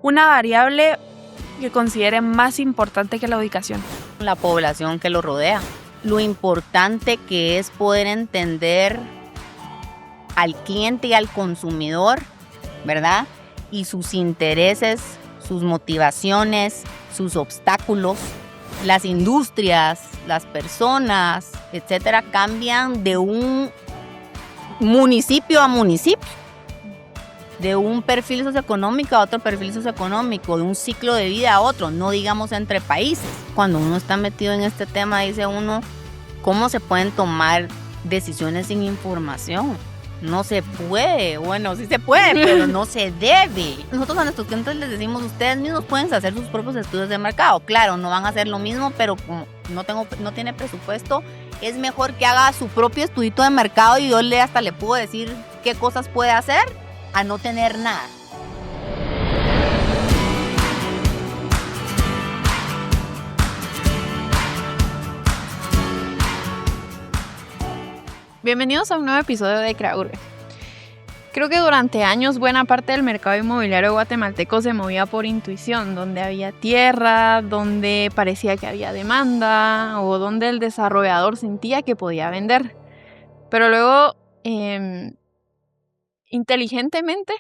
una variable que considere más importante que la ubicación? La población que lo rodea. Lo importante que es poder entender al cliente y al consumidor, ¿verdad? Y sus intereses, sus motivaciones, sus obstáculos. Las industrias, las personas, etcétera, cambian de un municipio a municipio, de un perfil socioeconómico a otro perfil socioeconómico, de un ciclo de vida a otro, no digamos entre países. Cuando uno está metido en este tema, dice uno, ¿cómo se pueden tomar decisiones sin información? No se puede, bueno, sí se puede, pero no se debe. Nosotros a nuestros clientes les decimos, ustedes mismos pueden hacer sus propios estudios de mercado. Claro, no van a hacer lo mismo, pero como no tiene presupuesto, es mejor que haga su propio estudito de mercado y yo hasta le puedo decir qué cosas puede hacer a no tener nada. Bienvenidos a un nuevo episodio de CreaUrbe. Creo que durante años buena parte del mercado inmobiliario guatemalteco se movía por intuición, donde había tierra, donde parecía que había demanda o donde el desarrollador sentía que podía vender. Pero luego, inteligentemente,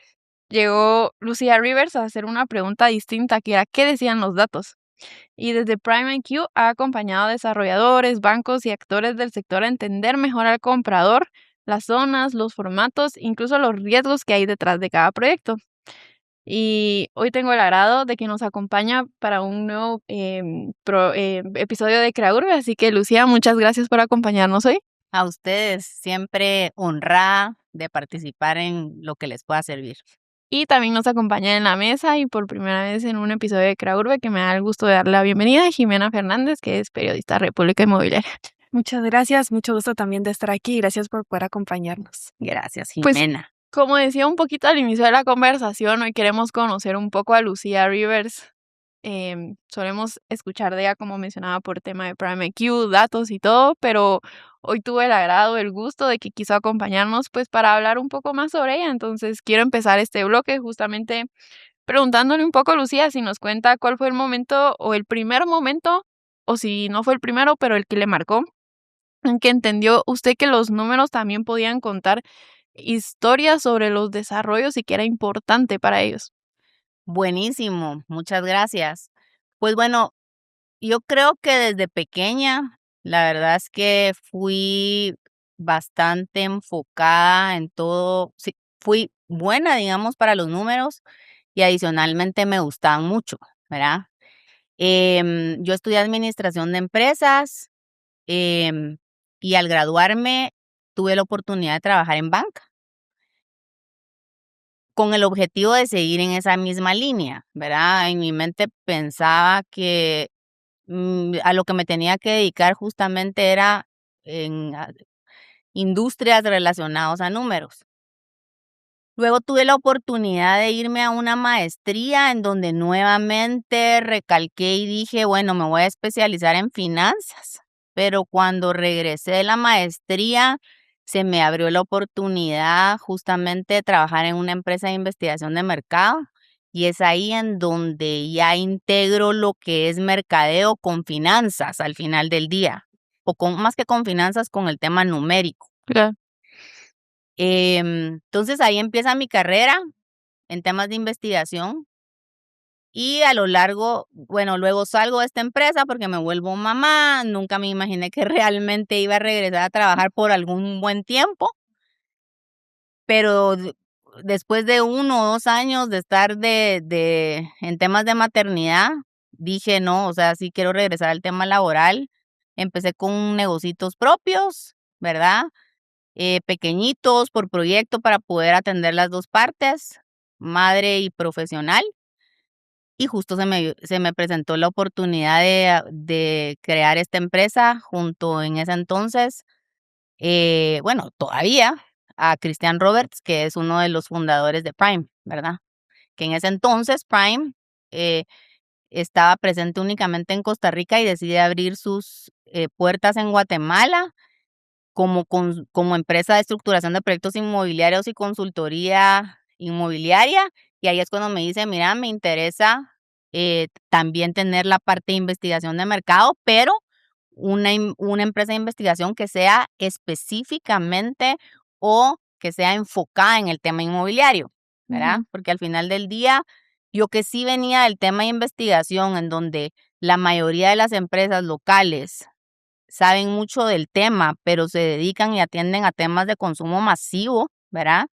llegó Lucía Rivers a hacer una pregunta distinta, que era ¿qué decían los datos? Y desde PrimeIQ ha acompañado a desarrolladores, bancos y actores del sector a entender mejor al comprador, las zonas, los formatos, incluso los riesgos que hay detrás de cada proyecto. Y hoy tengo el agrado de que nos acompaña para un nuevo episodio de CreaUrbe, así que Lucía, muchas gracias por acompañarnos hoy. A ustedes, siempre honrada de participar en lo que les pueda servir. Y también nos acompaña en la mesa y por primera vez en un episodio de CreaUrbe, que me da el gusto de darle la bienvenida, Jimena Fernández, que es periodista de República Inmobiliaria. Muchas gracias, mucho gusto también de estar aquí. Gracias por poder acompañarnos. Gracias, Jimena. Como decía un poquito al inicio de la conversación, hoy queremos conocer un poco a Lucía Rivers. Solemos escuchar de ella, como mencionaba, por tema de PrimeIQ, datos y todo, pero hoy tuve el agrado, el gusto de que quiso acompañarnos pues para hablar un poco más sobre ella. Entonces quiero empezar este bloque justamente preguntándole un poco a Lucía si nos cuenta cuál fue el momento o el primer momento, o si no fue el primero, pero el que le marcó, en que entendió usted que los números también podían contar historias sobre los desarrollos y que era importante para ellos. Buenísimo, muchas gracias. Pues bueno, yo creo que desde pequeña, la verdad es que fui bastante enfocada en todo, sí, fui buena, digamos, para los números y adicionalmente me gustaban mucho, ¿verdad? Yo estudié administración de empresas em, y al graduarme tuve la oportunidad de trabajar en banca, con el objetivo de seguir en esa misma línea, ¿verdad? En mi mente pensaba que a lo que me tenía que dedicar justamente era en industrias relacionadas a números. Luego tuve la oportunidad de irme a una maestría en donde nuevamente recalqué y dije, bueno, me voy a especializar en finanzas. Pero cuando regresé de la maestría, se me abrió la oportunidad justamente de trabajar en una empresa de investigación de mercado. Y es ahí en donde ya integro lo que es mercadeo con finanzas al final del día. O más que con finanzas, con el tema numérico. Claro. Entonces ahí empieza mi carrera en temas de investigación y a lo largo, bueno, luego salgo de esta empresa porque me vuelvo mamá, nunca me imaginé que realmente iba a regresar a trabajar por algún buen tiempo, pero después de 1 o 2 años de estar en temas de maternidad, dije no, o sea, sí quiero regresar al tema laboral, empecé con negocios propios, ¿verdad? Pequeñitos por proyecto para poder atender las dos partes, madre y profesional. Y justo se me presentó la oportunidad de crear esta empresa junto en ese entonces, bueno, todavía a Christian Roberts, que es uno de los fundadores de Prime, ¿verdad? Que en ese entonces Prime eh, estaba presente únicamente en Costa Rica y decide abrir sus puertas en Guatemala como empresa de estructuración de proyectos inmobiliarios y consultoría inmobiliaria Y ahí es cuando me dice, mira, me interesa también tener la parte de investigación de mercado, pero una empresa de investigación que sea específicamente o que sea enfocada en el tema inmobiliario, ¿verdad? Ujú. Porque al final del día, yo que sí venía del tema de investigación, en donde la mayoría de las empresas locales saben mucho del tema, pero se dedican y atienden a temas de consumo masivo, ¿verdad?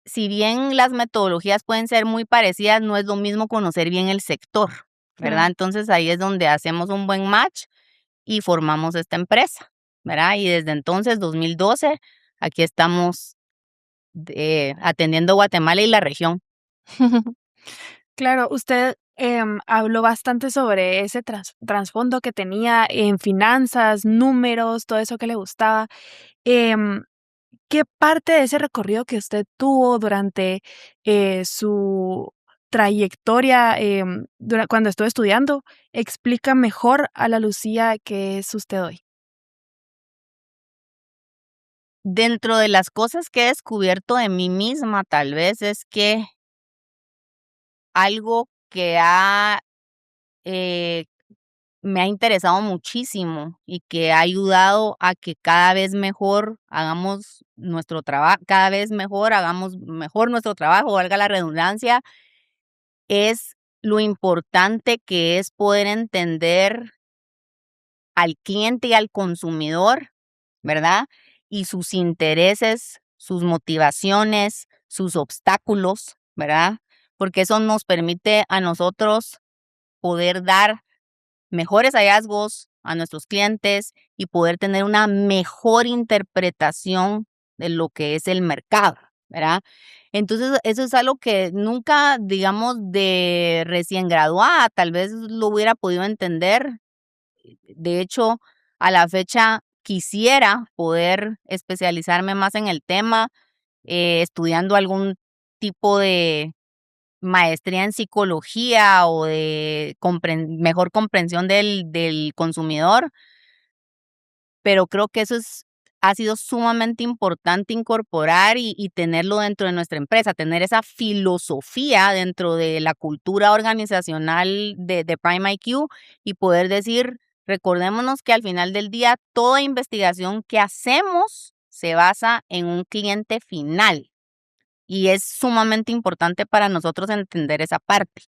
Si bien las metodologías pueden ser muy parecidas, no es lo mismo conocer bien el sector, ¿verdad? Claro. Entonces ahí es donde hacemos un buen match y formamos esta empresa, ¿verdad? Y desde entonces, 2012, aquí estamos atendiendo Guatemala y la región. Claro, usted habló bastante sobre ese trasfondo que tenía en finanzas, números, todo eso que le gustaba. Em, ¿Qué parte de ese recorrido que usted tuvo durante su trayectoria cuando estuvo estudiando explica mejor a la Lucía que es usted hoy? Dentro de las cosas que he descubierto de mí misma, tal vez es que algo que eh, me ha interesado muchísimo y que ha ayudado a que cada vez mejor hagamos nuestro trabajo, cada vez mejor hagamos mejor nuestro trabajo, valga la redundancia, es lo importante que es poder entender al cliente y al consumidor, ¿verdad? Y sus intereses, sus motivaciones, sus obstáculos, ¿verdad? Porque eso nos permite a nosotros poder dar mejores hallazgos a nuestros clientes y poder tener una mejor interpretación de lo que es el mercado, ¿verdad? Entonces, eso es algo que nunca, digamos, de recién graduada, tal vez lo hubiera podido entender. De hecho, a la fecha quisiera poder especializarme más en el tema, estudiando algún tipo de maestría en psicología o de mejor comprensión del consumidor, pero creo que ha sido sumamente importante incorporar y tenerlo dentro de nuestra empresa, tener esa filosofía dentro de la cultura organizacional de Prime IQ y poder decir, recordémonos que al final del día toda investigación que hacemos se basa en un cliente final y es sumamente importante para nosotros entender esa parte.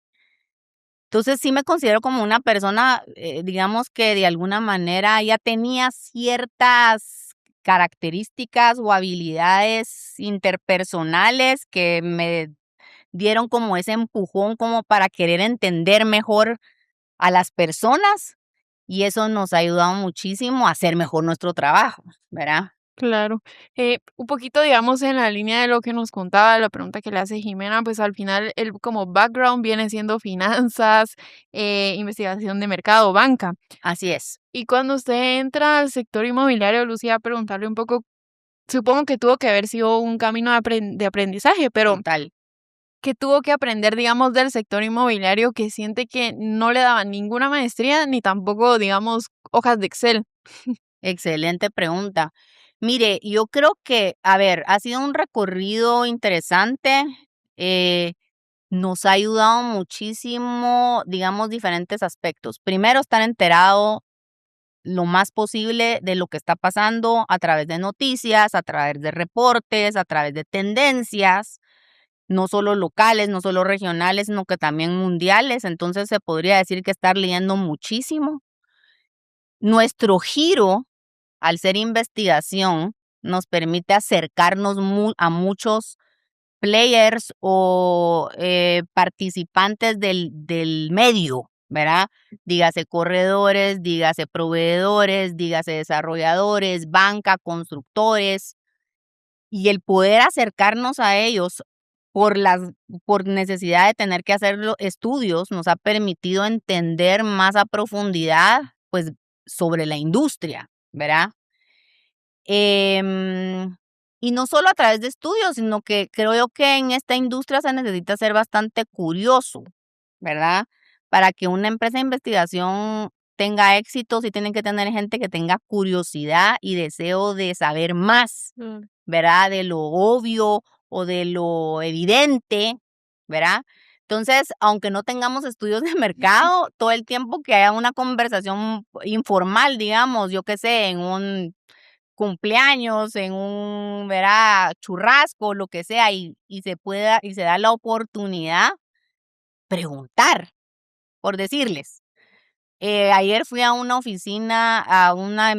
Entonces, sí me considero como una persona, digamos que de alguna manera ya tenía ciertas características o habilidades interpersonales que me dieron como ese empujón como para querer entender mejor a las personas y eso nos ha ayudado muchísimo a hacer mejor nuestro trabajo, ¿verdad? Claro. Un poquito, digamos, en la línea de lo que nos contaba, la pregunta que le hace Jimena, pues al final el como background viene siendo finanzas, investigación de mercado, banca. Así es, Y cuando usted entra al sector inmobiliario, Lucía, preguntarle un poco, supongo que tuvo que haber sido un camino de aprendizaje, pero total. ¿qué tuvo que aprender, digamos, del sector inmobiliario que siente que no le daban ninguna maestría ni tampoco, digamos, hojas de Excel? Excelente pregunta. Mire, yo creo que, a ver, ha sido un recorrido interesante. eh, Nos ha ayudado muchísimo, digamos, diferentes aspectos. Primero, estar enterado lo más posible de lo que está pasando a través de noticias, a través de reportes, a través de tendencias, no solo locales, no solo regionales, sino que también mundiales. Entonces, se podría decir que estar leyendo muchísimo. Nuestro giro, al ser investigación, nos permite acercarnos a muchos players o participantes del medio, ¿verdad? Dígase corredores, dígase proveedores, dígase desarrolladores, banca, constructores, y el poder acercarnos a ellos por por necesidad de tener que hacer estudios nos ha permitido entender más a profundidad, pues, sobre la industria, ¿verdad? Em, y no solo a través de estudios, sino que creo yo que en esta industria se necesita ser bastante curioso, ¿verdad? Para que una empresa de investigación tenga éxito, sí tienen que tener gente que tenga curiosidad y deseo de saber más, Mm. ¿verdad? De lo obvio o de lo evidente, ¿verdad? Entonces, aunque no tengamos estudios de mercado, todo el tiempo que haya una conversación informal, digamos, yo qué sé, en un cumpleaños, en un, ¿verdad? Churrasco, lo que sea, y se da la oportunidad preguntar, por decirles. Ayer fui a una oficina, a una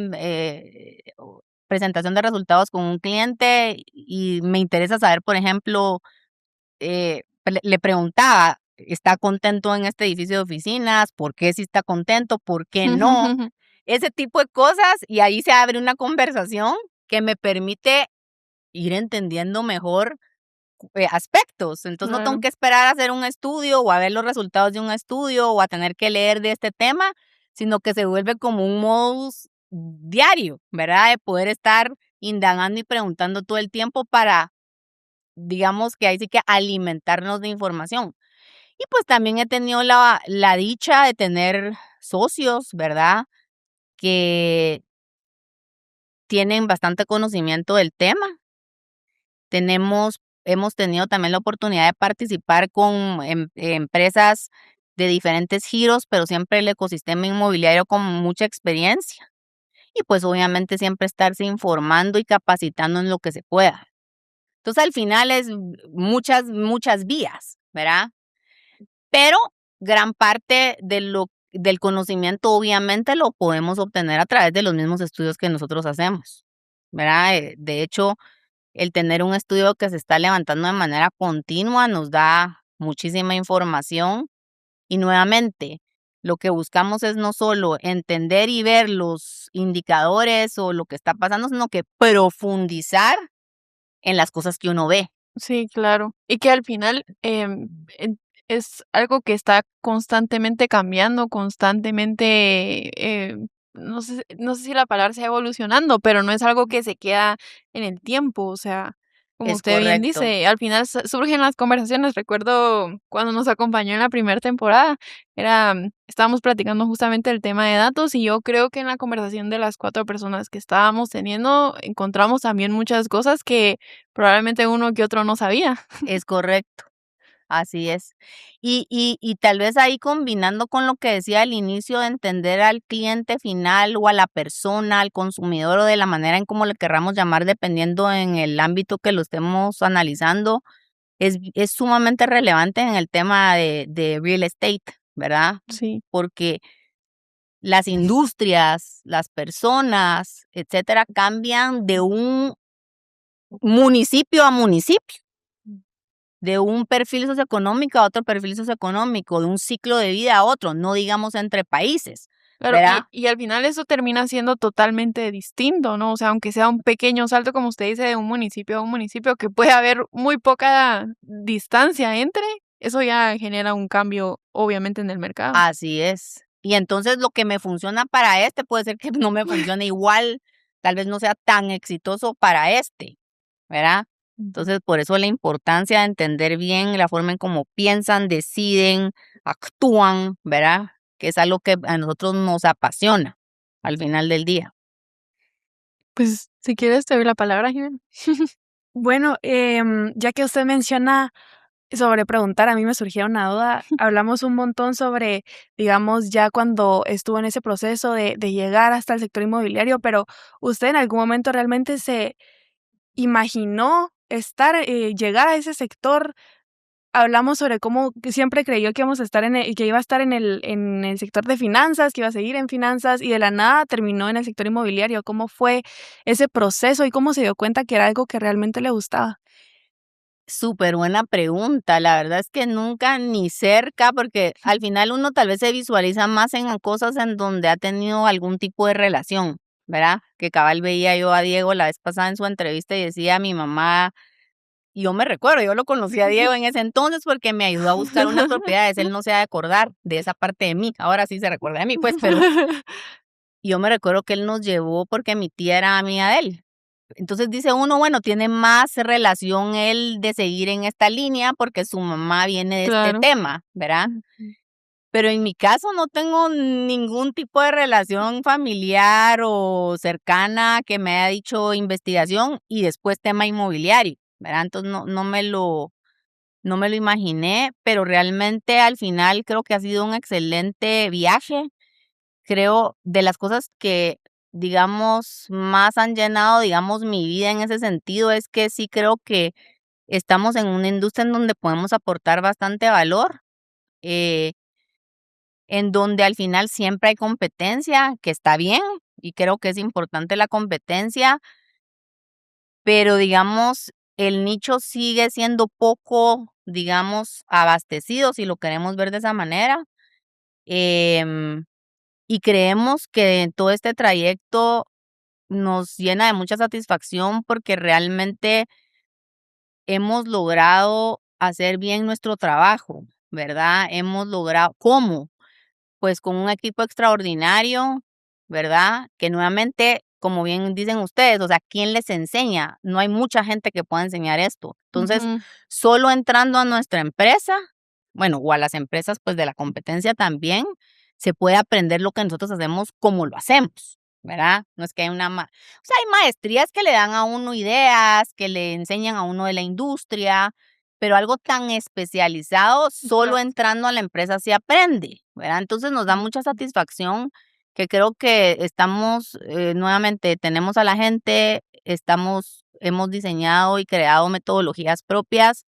presentación de resultados con un cliente y me interesa saber, por ejemplo, le preguntaba, ¿está contento en este edificio de oficinas? ¿Por qué sí está contento? ¿Por qué no? Ese tipo de cosas, y ahí se abre una conversación que me permite ir entendiendo mejor aspectos. Entonces no tengo Claro. que esperar a hacer un estudio o a ver los resultados de un estudio o a tener que leer de este tema, sino que se vuelve como un modus diario, ¿verdad? De poder estar indagando y preguntando todo el tiempo para, digamos que ahí sí que alimentarnos de información. Y pues también he tenido la dicha de tener socios, ¿verdad? Que tienen bastante conocimiento del tema. Hemos tenido también la oportunidad de participar con empresas de diferentes giros, pero siempre el ecosistema inmobiliario con mucha experiencia. Y pues obviamente siempre estarse informando y capacitando en lo que se pueda. Entonces al final es muchas vías, ¿verdad? Pero gran parte del conocimiento obviamente lo podemos obtener a través de los mismos estudios que nosotros hacemos, ¿verdad? De hecho, el tener un estudio que se está levantando de manera continua nos da muchísima información y nuevamente lo que buscamos es no solo entender y ver los indicadores o lo que está pasando, sino que profundizar en las cosas que uno ve. Sí, claro. Y que al final es algo que está constantemente cambiando, constantemente, no sé si la palabra sea evolucionando, pero no es algo que se queda en el tiempo. O sea, como Es usted bien correcto. dice, al final surgen las conversaciones. Recuerdo cuando nos acompañó en la primera temporada, estábamos platicando justamente el tema de datos y yo creo que en la conversación de las 4 personas que estábamos teniendo encontramos también muchas cosas que probablemente uno que otro no sabía. Es correcto, así es. Y tal vez ahí combinando con lo que decía al inicio de entender al cliente final o a la persona, al consumidor o de la manera en cómo le querramos llamar dependiendo en el ámbito que lo estemos analizando, es sumamente relevante en el tema de real estate, ¿verdad? Sí, Porque las industrias, las personas, etcétera, cambian de un municipio a municipio, de un perfil socioeconómico a otro perfil socioeconómico, de un ciclo de vida a otro, no digamos entre países, claro, ¿verdad? y al final eso termina siendo totalmente distinto, ¿no? O sea, aunque sea un pequeño salto, como usted dice, de un municipio a un municipio, que puede haber muy poca distancia entre, eso ya genera un cambio, obviamente, en el mercado. Así es. Y entonces lo que me funciona para este puede ser que no me funcione igual, tal vez no sea tan exitoso para este, ¿verdad? Ujú. Entonces, por eso la importancia de entender bien la forma en cómo piensan, deciden, actúan, ¿verdad? Que es algo que a nosotros nos apasiona al final del día. Pues, si quieres, te doy la palabra, Jimena. Bueno, ya que usted menciona sobre preguntar, a mí me surgió una duda. Hablamos un montón sobre, digamos, ya cuando estuvo en ese proceso de llegar hasta el sector inmobiliario, pero, ¿usted en algún momento realmente se imaginó llegar a ese sector? Hablamos sobre cómo que siempre creyó que íbamos a estar que iba a estar en el sector de finanzas, que iba a seguir en finanzas, y de la nada terminó en el sector inmobiliario. ¿Cómo fue ese proceso y cómo se dio cuenta que era algo que realmente le gustaba? Súper buena pregunta. La verdad es que nunca ni cerca, porque al final uno tal vez se visualiza más en cosas en donde ha tenido algún tipo de relación, ¿verdad? Que cabal veía yo a Diego la vez pasada en su entrevista y decía mi mamá, y yo me recuerdo, yo lo conocí a Diego en ese entonces porque me ayudó a buscar unas propiedades. Él no se ha de acordar de esa parte de mí. Ahora sí se recuerda de mí, pues, pero yo me recuerdo que él nos llevó porque mi tía era amiga de él. Entonces dice uno, bueno, tiene más relación él de seguir en esta línea porque su mamá viene de este Claro. tema, ¿verdad? Ujú. Pero en mi caso no tengo ningún tipo de relación familiar o cercana que me haya dicho investigación y después tema inmobiliario, ¿verdad? Entonces no me lo no me lo imaginé, pero realmente al final creo que ha sido un excelente viaje. Creo de las cosas que, digamos, más han llenado, digamos, mi vida en ese sentido es que sí creo que estamos en una industria en donde podemos aportar bastante valor, eh, en donde al final siempre hay competencia, que está bien, y creo que es importante la competencia, pero digamos, el nicho sigue siendo poco, digamos, abastecido, si lo queremos ver de esa manera. em, y creemos que en todo este trayecto nos llena de mucha satisfacción porque realmente hemos logrado hacer bien nuestro trabajo, ¿verdad? Hemos logrado, ¿cómo? Pues con un equipo extraordinario, ¿verdad? Que nuevamente, como bien dicen ustedes, o sea, ¿quién les enseña? No hay mucha gente que pueda enseñar esto. Entonces, Ujú. solo entrando a nuestra empresa, bueno, o a las empresas pues de la competencia también, se puede aprender lo que nosotros hacemos como lo hacemos, ¿verdad? No es que hay o sea, hay maestrías que le dan a uno ideas, que le enseñan a uno de la industria, pero algo tan especializado, solo Claro. entrando a la empresa se aprende, ¿verdad? Entonces nos da mucha satisfacción que creo que estamos, nuevamente, tenemos a la gente, hemos diseñado y creado metodologías propias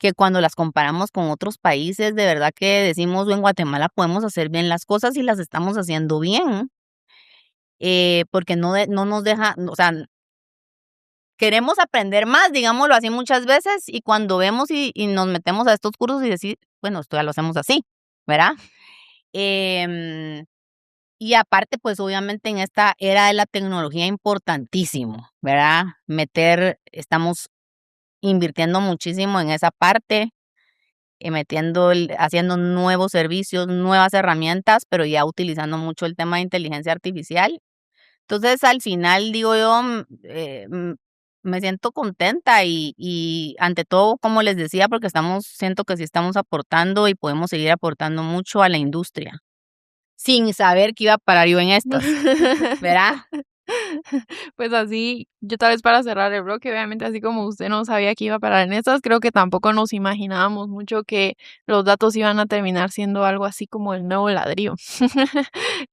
que cuando las comparamos con otros países, de verdad que decimos, en Guatemala podemos hacer bien las cosas y las estamos haciendo bien, porque no nos deja, o sea, queremos aprender más, digámoslo así muchas veces, y cuando vemos y nos metemos a estos cursos y decir, bueno, esto ya lo hacemos así, ¿verdad? Em, y aparte, pues obviamente en esta era de la tecnología importantísimo, ¿verdad? Estamos invirtiendo muchísimo en esa parte, haciendo nuevos servicios, nuevas herramientas, pero ya utilizando mucho el tema de inteligencia artificial. Entonces, al final, digo yo, me siento contenta y ante todo, como les decía, porque siento que sí estamos aportando y podemos seguir aportando mucho a la industria, sin saber que iba a parar yo en estas, ¿verdad? Pues así, yo tal vez para cerrar el bloque, obviamente así como usted no sabía que iba a parar en estas, creo que tampoco nos imaginábamos mucho que los datos iban a terminar siendo algo así como el nuevo ladrillo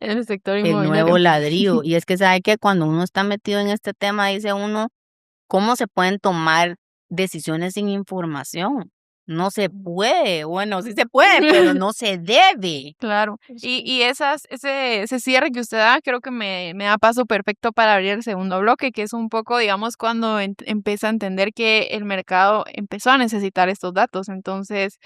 en el sector El inmobiliario. nuevo ladrillo. Y es que sabe que cuando uno está metido en este tema, dice uno, ¿cómo se pueden tomar decisiones sin información? No se puede. Bueno, sí se puede, pero no se debe. Claro, y ese cierre que usted da, creo que me da paso perfecto para abrir el segundo bloque, que es un poco, digamos, cuando empieza a entender que el mercado empezó a necesitar estos datos. Entonces,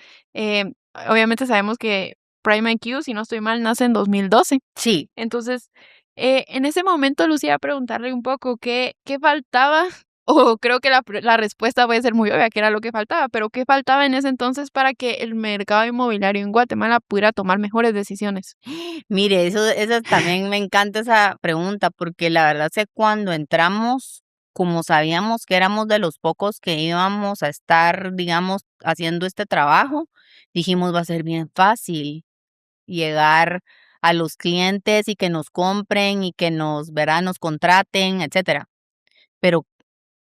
obviamente sabemos que Prime IQ, si no estoy mal, nace en 2012. Sí. Entonces, en ese momento, Lucía, preguntarle un poco qué faltaba, o creo que la respuesta puede ser muy obvia, que era lo que faltaba, pero ¿qué faltaba en ese entonces para que el mercado inmobiliario en Guatemala pudiera tomar mejores decisiones? Mire, eso también me encanta esa pregunta, porque la verdad es que cuando entramos, como sabíamos que éramos de los pocos que íbamos a estar, digamos, haciendo este trabajo, dijimos va a ser bien fácil llegar a los clientes y que nos compren y que ¿verdad? Nos contraten, etcétera. Pero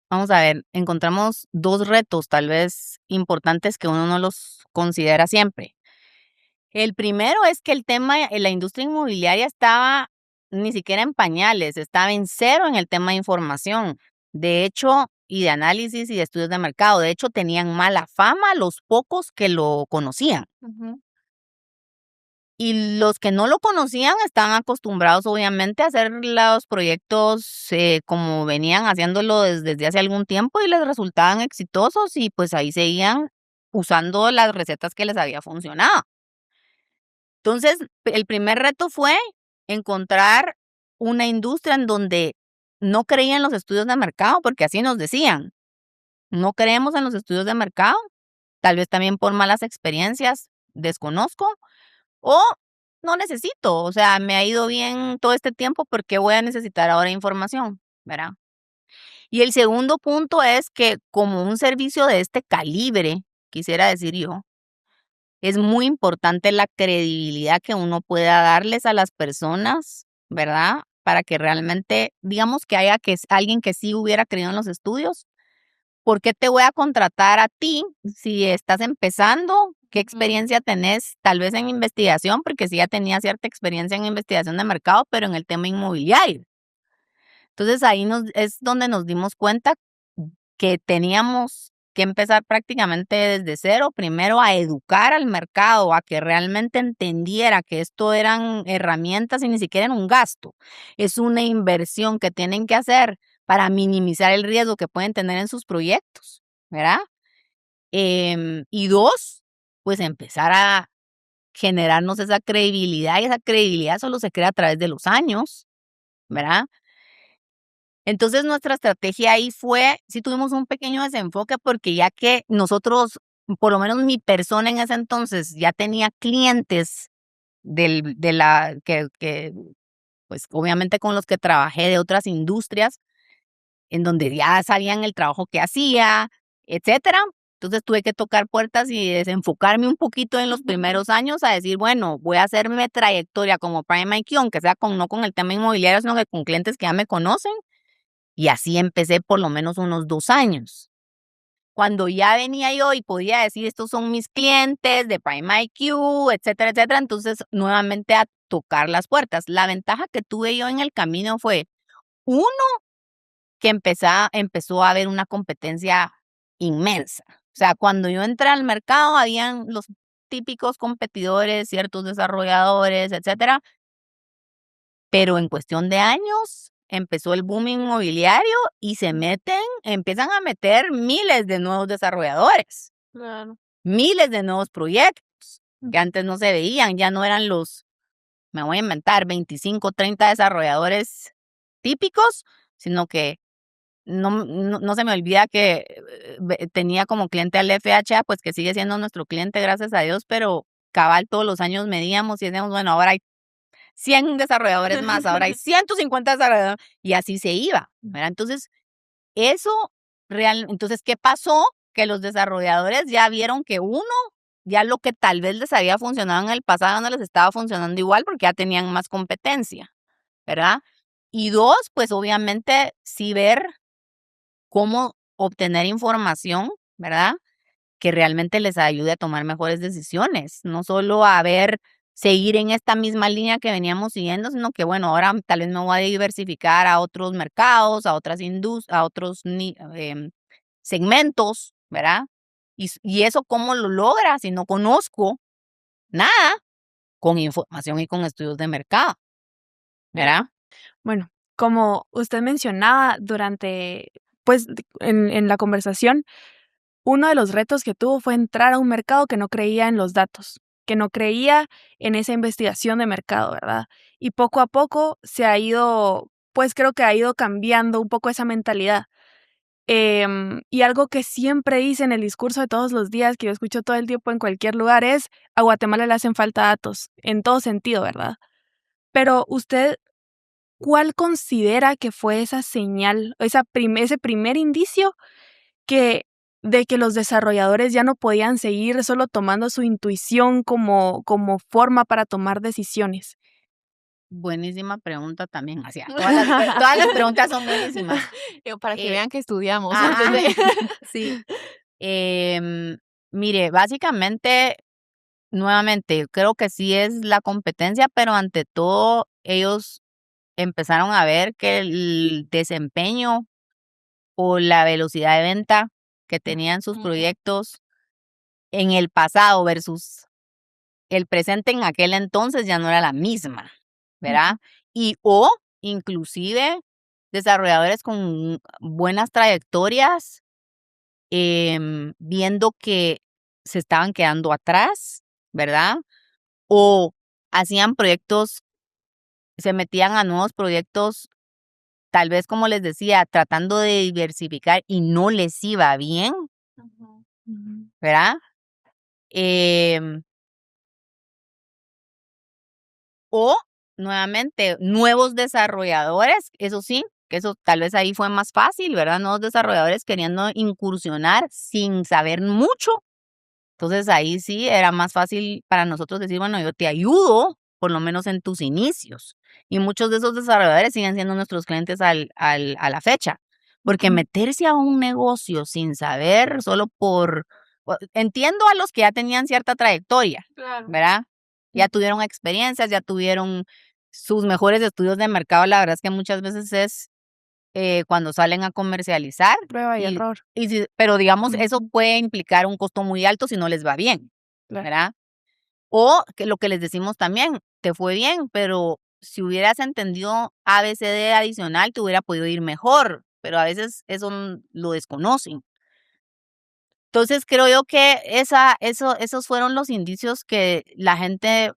vamos a ver, encontramos dos retos tal vez importantes que uno no los considera siempre. El primero es que el tema, la industria inmobiliaria estaba ni siquiera en pañales, estaba en cero en el tema de información. De hecho, y de análisis y de estudios de mercado. De hecho, tenían mala fama los pocos que lo conocían. Ujú. Y los que no lo conocían estaban acostumbrados, obviamente, a hacer los proyectos como venían haciéndolo desde hace algún tiempo y les resultaban exitosos y pues ahí seguían usando las recetas que les había funcionado. Entonces, el primer reto fue encontrar una industria en donde no creían los estudios de mercado, porque así nos decían, no creemos en los estudios de mercado, tal vez también por malas experiencias, desconozco, o no necesito, o sea, me ha ido bien todo este tiempo, ¿por qué voy a necesitar ahora información? ¿Verdad? Y el segundo punto es que como un servicio de este calibre, quisiera decir yo, es muy importante la credibilidad que uno pueda darles a las personas, ¿verdad? Para que realmente, digamos que haya alguien que sí hubiera creído en los estudios, ¿por qué te voy a contratar a ti si estás empezando? ¿Qué experiencia tenés tal vez en investigación? Porque sí ya tenía cierta experiencia en investigación de mercado, pero en el tema inmobiliario. Entonces ahí es donde nos dimos cuenta que teníamos que empezar prácticamente desde cero, primero a educar al mercado, a que realmente entendiera que esto eran herramientas y ni siquiera era un gasto, es una inversión que tienen que hacer para minimizar el riesgo que pueden tener en sus proyectos, ¿verdad? Y dos, pues empezar a generarnos esa credibilidad, y esa credibilidad solo se crea a través de los años, ¿verdad? Entonces nuestra estrategia ahí fue, sí tuvimos un pequeño desenfoque porque ya que nosotros, por lo menos mi persona en ese entonces, ya tenía clientes pues obviamente con los que trabajé de otras industrias, en donde ya sabían el trabajo que hacía, etcétera. Entonces tuve que tocar puertas y desenfocarme un poquito en los primeros años a decir, bueno, voy a hacerme trayectoria como Prime IQ, aunque sea no con el tema inmobiliario, sino que con clientes que ya me conocen. Y así empecé por lo menos unos 2 años. Cuando ya venía yo y podía decir, estos son mis clientes de Prime IQ, etcétera, etcétera, entonces nuevamente a tocar las puertas. La ventaja que tuve yo en el camino fue, uno, que empezó a haber una competencia inmensa. O sea, cuando yo entré al mercado, habían los típicos competidores, ciertos desarrolladores, etcétera, pero en cuestión de años empezó el boom inmobiliario y empiezan a meter miles de nuevos desarrolladores, Claro. miles de nuevos proyectos que antes no se veían, ya no eran me voy a inventar, 25, 30 desarrolladores típicos, sino que no se me olvida que tenía como cliente al FHA, pues que sigue siendo nuestro cliente, gracias a Dios, pero cabal todos los años medíamos y decíamos, bueno, ahora hay 100 desarrolladores más, ahora hay 150 desarrolladores, y así se iba, ¿verdad? Entonces, entonces, ¿qué pasó? Que los desarrolladores ya vieron que ya lo que tal vez les había funcionado en el pasado no les estaba funcionando igual porque ya tenían más competencia, ¿verdad? Y dos, pues obviamente sí ver cómo obtener información, ¿verdad? Que realmente les ayude a tomar mejores decisiones, no solo seguir en esta misma línea que veníamos siguiendo, sino que bueno, ahora tal vez me voy a diversificar a otros mercados, a otras a otros segmentos, ¿verdad? Y eso cómo lo logra si no conozco nada con información y con estudios de mercado, ¿verdad? Bueno, como usted mencionaba pues, en la conversación, uno de los retos que tuvo fue entrar a un mercado que no creía en los datos, que no creía en esa investigación de mercado, ¿verdad? Y poco a poco pues creo que ha ido cambiando un poco esa mentalidad. Y algo que siempre hice en el discurso de todos los días, que yo escucho todo el tiempo en cualquier lugar, es a Guatemala le hacen falta datos, en todo sentido, ¿verdad? Pero usted, ¿cuál considera que fue esa señal, ese primer indicio de que los desarrolladores ya no podían seguir solo tomando su intuición como forma para tomar decisiones? Buenísima pregunta también. Todas las preguntas son buenísimas. Para que vean que estudiamos. Sí. Mire, básicamente, nuevamente, creo que sí es la competencia, pero ante todo ellos empezaron a ver que el desempeño o la velocidad de venta que tenían sus proyectos en el pasado versus el presente en aquel entonces ya no era la misma, ¿verdad? O inclusive desarrolladores con buenas trayectorias, viendo que se estaban quedando atrás, ¿verdad? O hacían proyectos, se metían a nuevos proyectos, tal vez como les decía, tratando de diversificar y no les iba bien, ¿verdad? O nuevamente, nuevos desarrolladores, eso sí, que eso tal vez ahí fue más fácil, ¿verdad? Nuevos desarrolladores queriendo incursionar sin saber mucho. Entonces ahí sí era más fácil para nosotros decir, bueno, yo te ayudo, por lo menos en tus inicios. Y muchos de esos desarrolladores siguen siendo nuestros clientes a la fecha. Porque meterse a un negocio sin saber, solo entiendo a los que ya tenían cierta trayectoria, Claro. ¿verdad? Ya tuvieron experiencias, ya tuvieron sus mejores estudios de mercado. La verdad es que muchas veces es cuando salen a comercializar. Prueba y error. Pero digamos, eso Ujú. puede implicar un costo muy alto si no les va bien, Claro. ¿verdad? O que lo que les decimos también, te fue bien, pero si hubieras entendido ABCD adicional, te hubiera podido ir mejor, pero a veces eso lo desconocen. Entonces creo yo que esos fueron los indicios que la gente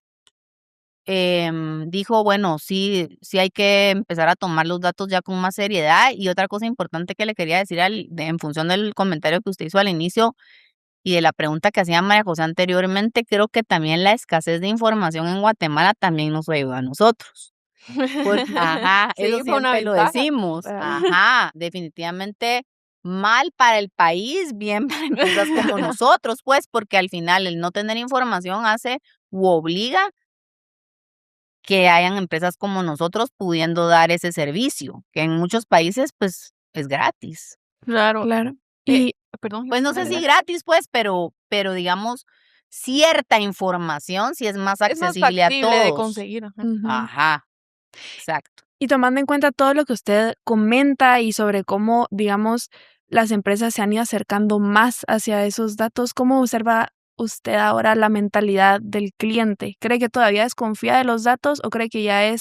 dijo, bueno, sí hay que empezar a tomar los datos ya con más seriedad. Y otra cosa importante que le quería decir en función del comentario que usted hizo al inicio y de la pregunta que hacía María José anteriormente, creo que también la escasez de información en Guatemala también nos ayuda a nosotros. Ajá, eso Sí, fue una siempre lo ventaja. decimos. Claro. Ajá, definitivamente mal para el país, bien para empresas como nosotros, pues, porque al final el no tener información hace u obliga que hayan empresas como nosotros pudiendo dar ese servicio, que en muchos países, pues, es gratis. Claro. Claro. Eh, Y perdón, Pues, ibas a no sé si agregar. gratis, pues, pero digamos, cierta información sí es más Es más accesible a factible de todos. conseguir, ajá. ujú. Ajá, exacto. Y tomando en cuenta todo lo que usted comenta y sobre cómo, digamos, las empresas se han ido acercando más hacia esos datos, ¿cómo observa usted ahora la mentalidad del cliente? ¿Cree que todavía desconfía de los datos o cree que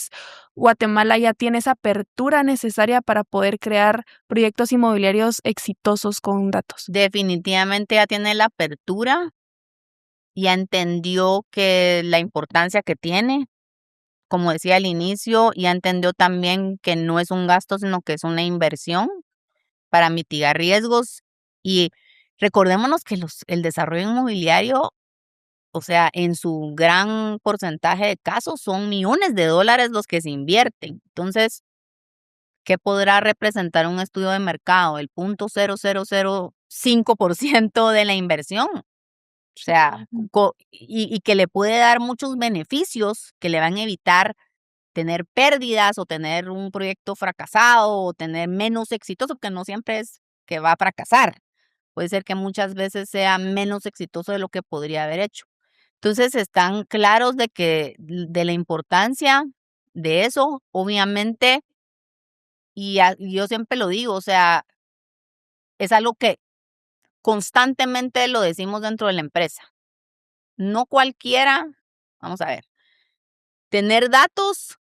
Guatemala ya tiene esa apertura necesaria para poder crear proyectos inmobiliarios exitosos con datos? Definitivamente ya tiene la apertura, ya entendió que la importancia que tiene, como decía al inicio, ya entendió también que no es un gasto, sino que es una inversión para mitigar riesgos. Y recordémonos que el desarrollo inmobiliario, o sea, en su gran porcentaje de casos son millones de dólares los que se invierten. Entonces, ¿qué podrá representar un estudio de mercado? El 0.0005% de la inversión. O sea, Ujú. y que le puede dar muchos beneficios que le van a evitar tener pérdidas o tener un proyecto fracasado o tener menos exitoso, que no siempre es que va a fracasar. Puede ser que muchas veces sea menos exitoso de lo que podría haber hecho. Entonces, están claros de la importancia de eso, obviamente, y yo siempre lo digo, o sea, es algo que constantemente lo decimos dentro de la empresa. No cualquiera, vamos a ver, tener datos,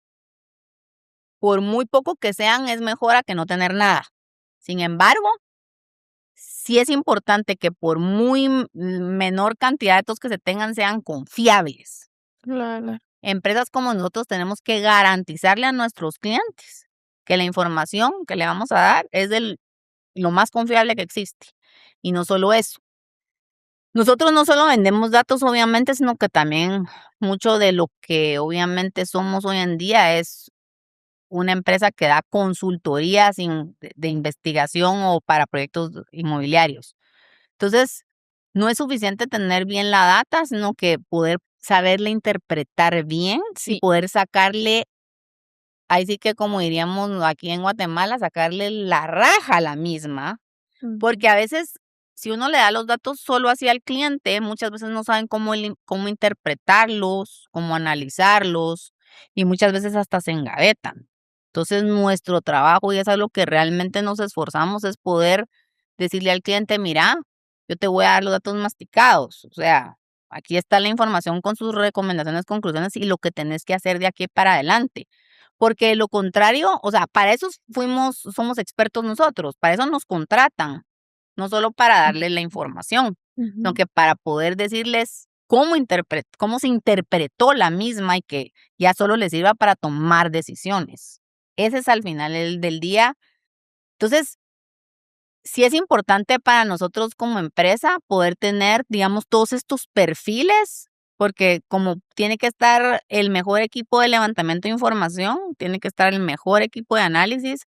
por muy poco que sean, es mejor a que no tener nada. Sin embargo, sí es importante que por muy menor cantidad de datos que se tengan, sean confiables. Claro. Empresas como nosotros tenemos que garantizarle a nuestros clientes que la información que le vamos a dar es lo más confiable que existe. Y no solo eso. Nosotros no solo vendemos datos, obviamente, sino que también mucho de lo que obviamente somos hoy en día es una empresa que da consultorías de investigación o para proyectos inmobiliarios. Entonces, no es suficiente tener bien la data, sino que poder saberla interpretar bien y Sí. poder sacarle, ahí sí que como diríamos aquí en Guatemala, sacarle la raja a la misma, porque a veces si uno le da los datos solo así al cliente, muchas veces no saben cómo interpretarlos, cómo analizarlos y muchas veces hasta se engavetan. Entonces nuestro trabajo, y es algo que realmente nos esforzamos, es poder decirle al cliente, mira, yo te voy a dar los datos masticados, o sea, aquí está la información con sus recomendaciones, conclusiones y lo que tenés que hacer de aquí para adelante. Porque de lo contrario, o sea, para eso somos expertos nosotros, para eso nos contratan, no solo para darles la información, sino Ujú. que para poder decirles cómo se interpretó la misma y que ya solo les sirva para tomar decisiones. Ese es al final del día. Entonces, sí es importante para nosotros como empresa poder tener, digamos, todos estos perfiles, porque como tiene que estar el mejor equipo de levantamiento de información, tiene que estar el mejor equipo de análisis,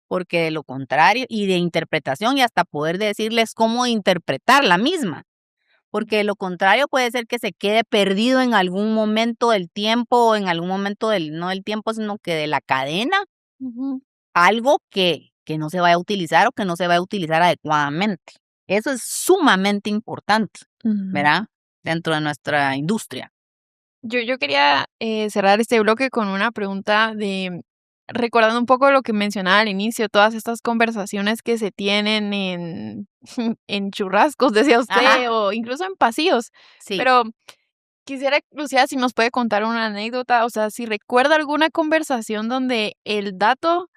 porque de lo contrario, y de interpretación y hasta poder decirles cómo interpretar la misma, porque de lo contrario puede ser que se quede perdido en algún momento del tiempo o en algún momento no del tiempo, sino que de la cadena, Ujú. algo que que no se vaya a utilizar o que no se vaya a utilizar adecuadamente. Eso es sumamente importante, ¿verdad? Dentro de nuestra industria. Yo quería cerrar este bloque con una pregunta recordando un poco lo que mencionaba al inicio, todas estas conversaciones que se tienen en churrascos, decía usted, Ajá, o incluso en pasillos. sí. Pero quisiera, Lucía, si nos puede contar una anécdota, o sea, si recuerda alguna conversación donde el dato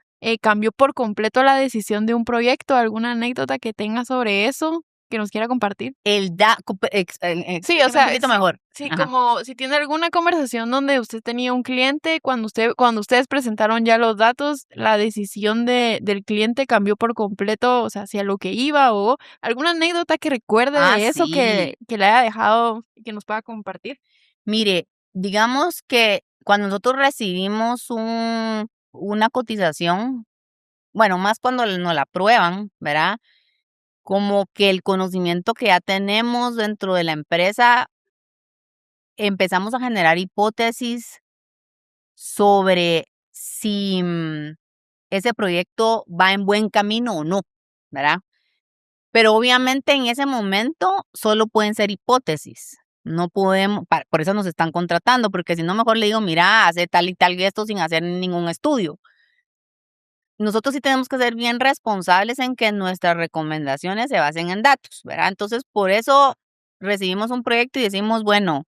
cambió por completo la decisión de un proyecto, alguna anécdota que tenga sobre eso que nos quiera compartir. Sí, o Explíqueme un sea, poquito mejor. sí, Ajá. como si tiene alguna conversación donde usted tenía un cliente, cuando ustedes presentaron ya los datos, la decisión del cliente cambió por completo, o sea, hacia lo que iba, o alguna anécdota que recuerde Ah, de eso sí. que le haya dejado y que nos pueda compartir. Mire, digamos que cuando nosotros recibimos una cotización, bueno, más cuando nos la prueban, ¿verdad? Como que el conocimiento que ya tenemos dentro de la empresa, empezamos a generar hipótesis sobre si ese proyecto va en buen camino o no, ¿verdad? Pero obviamente en ese momento solo pueden ser hipótesis. No podemos, por eso nos están contratando, porque si no, mejor le digo, mira, hace tal y tal y esto sin hacer ningún estudio. Nosotros sí tenemos que ser bien responsables en que nuestras recomendaciones se basen en datos, ¿verdad? Entonces, por eso recibimos un proyecto y decimos, bueno,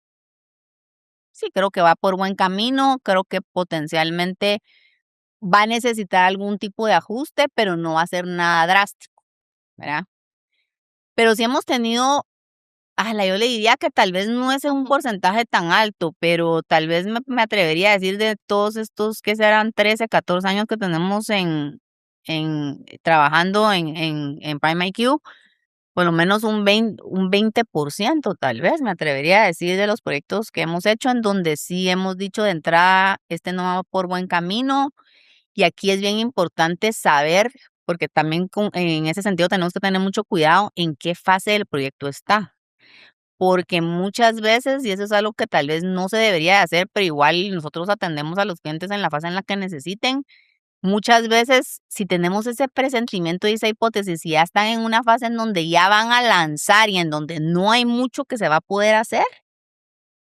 sí, creo que va por buen camino, creo que potencialmente va a necesitar algún tipo de ajuste, pero no va a ser nada drástico, ¿verdad? Pero sí hemos tenido, yo le diría que tal vez no es un porcentaje tan alto, pero tal vez me atrevería a decir de todos estos que serán 13, 14 años que tenemos trabajando en Prime IQ, por lo menos un 20% tal vez me atrevería a decir de los proyectos que hemos hecho en donde sí hemos dicho de entrada, este no va por buen camino. Y aquí es bien importante saber, porque también en ese sentido tenemos que tener mucho cuidado en qué fase del proyecto está. Porque muchas veces, y eso es algo que tal vez no se debería de hacer, pero igual nosotros atendemos a los clientes en la fase en la que necesiten. Muchas veces, si tenemos ese presentimiento y esa hipótesis, y ya están en una fase en donde ya van a lanzar y en donde no hay mucho que se va a poder hacer,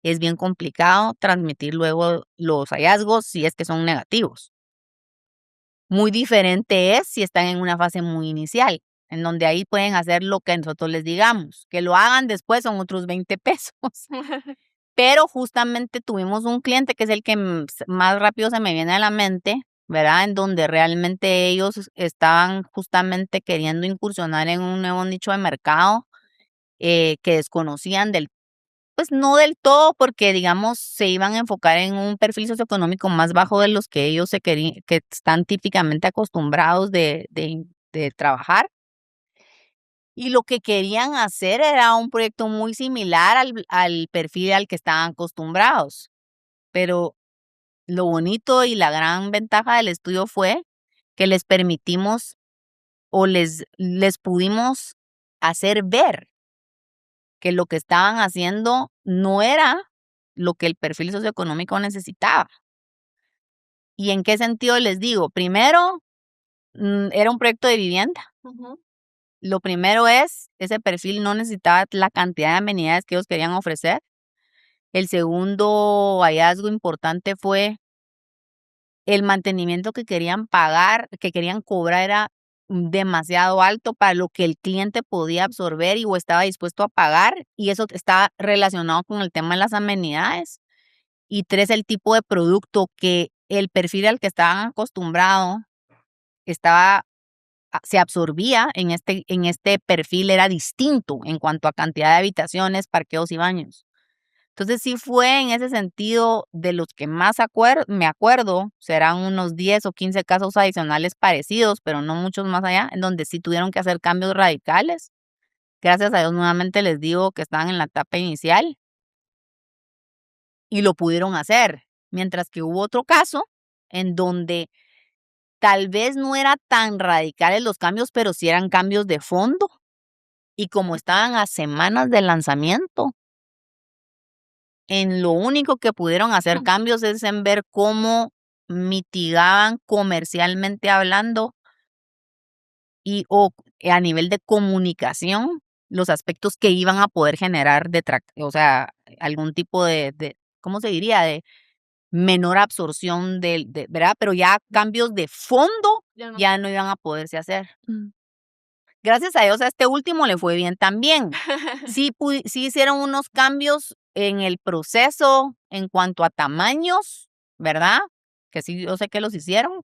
es bien complicado transmitir luego los hallazgos si es que son negativos. Muy diferente es si están en una fase muy inicial, en donde ahí pueden hacer lo que nosotros les digamos. Que lo hagan después son otros 20 pesos. Pero justamente tuvimos un cliente que es el que más rápido se me viene a la mente, ¿verdad? En donde realmente ellos estaban justamente queriendo incursionar en un nuevo nicho de mercado que desconocían pues no del todo, porque digamos se iban a enfocar en un perfil socioeconómico más bajo de los que ellos que están típicamente acostumbrados de trabajar. Y lo que querían hacer era un proyecto muy similar al perfil al que estaban acostumbrados. Pero lo bonito y la gran ventaja del estudio fue que les permitimos o les pudimos hacer ver que lo que estaban haciendo no era lo que el perfil socioeconómico necesitaba. ¿Y en qué sentido les digo? Primero, era un proyecto de vivienda. Ujú. Lo primero es, ese perfil no necesitaba la cantidad de amenidades que ellos querían ofrecer. El segundo hallazgo importante fue el mantenimiento que querían pagar, que querían cobrar era demasiado alto para lo que el cliente podía absorber y o estaba dispuesto a pagar, y eso está relacionado con el tema de las amenidades. Y tres, el tipo de producto que el perfil al que estaban acostumbrados se absorbía en este perfil, era distinto en cuanto a cantidad de habitaciones, parqueos y baños. Entonces sí fue en ese sentido de los que más me acuerdo, serán unos 10 o 15 casos adicionales parecidos, pero no muchos más allá, en donde sí tuvieron que hacer cambios radicales. Gracias a Dios nuevamente les digo que estaban en la etapa inicial y lo pudieron hacer. Mientras que hubo otro caso en donde tal vez no era tan radicales los cambios, pero sí eran cambios de fondo. Y como estaban a semanas del lanzamiento, en lo único que pudieron hacer cambios es en ver cómo mitigaban comercialmente hablando o a nivel de comunicación, los aspectos que iban a poder generar o sea, algún tipo ¿cómo se diría? De menor absorción ¿verdad? Pero ya cambios de fondo Ya no. ya no iban a poderse hacer. Mm. Gracias a Dios a este último le fue bien también. Sí hicieron unos cambios en el proceso en cuanto a tamaños, ¿verdad? Que sí, yo sé que los hicieron,